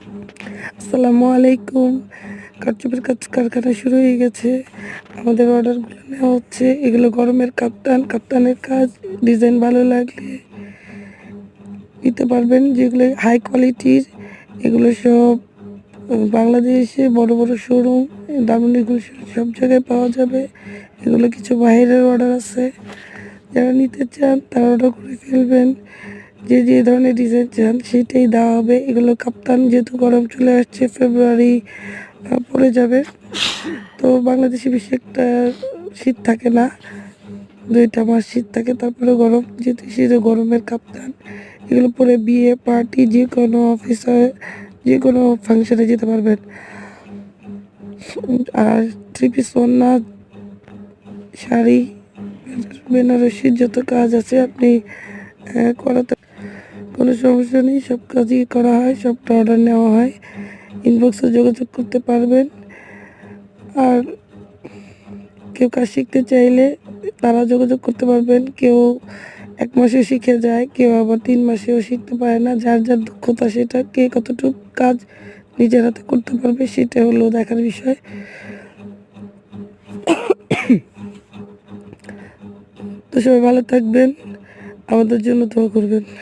আসসালামু আলাইকুম। কারচুপির কাজ কারখানা শুরু হয়ে গেছে। আমাদের অর্ডারগুলো নেওয়া হচ্ছে। এগুলো গরমের কাপ্তানের কাজ। ডিজাইন ভালো লাগলে নিতে পারবেন। যেগুলো হাই কোয়ালিটির, এগুলো সব বাংলাদেশে বড় বড় শোরুম, দারুন গুলশান সব জায়গায় পাওয়া যাবে। এগুলো কিছু বাইরের অর্ডার আছে, যারা নিতে চান তারা অর্ডার করে ফেলবেন। যে যে ধরনের ডিজাইন চান সেটাই দেওয়া হবে। এগুলো কাপ্তান, যেহেতু গরম চলে আসছে, ফেব্রুয়ারি পড়ে যাবে, তো বাংলাদেশে বেশি একটা শীত থাকে না, 2টা মাস শীত থাকে, তারপরে গরম, যেহেতু শীতে গরমের কাপ্তান, এগুলো পরে বিয়ে পার্টি, যে কোনো অফিসে, যে কোনো ফাংশনে যেতে পারবেন। আর 3 পিস ওড়না, শাড়ি, বেনারসির যত কাজ আছে আপনি করাতে কোনো সমস্যা নেই। সব কাজই করা হয়, সবটা অর্ডার নেওয়া হয়। ইনবক্সে যোগাযোগ করতে পারবেন। আর কেউ কাজ শিখতে চাইলে তারা যোগাযোগ করতে পারবেন। কেউ 1 মাসে শিখে যায়, কেউ আবার 3 মাসেও শিখতে পারে না। যার যার দক্ষতা, সেটা কে কতটুকু কাজ নিজের হাতে করতে পারবে সেটা হলো দেখার বিষয়। তো সবাই ভালো থাকবেন, আমাদের জন্য দোয়া করবেন।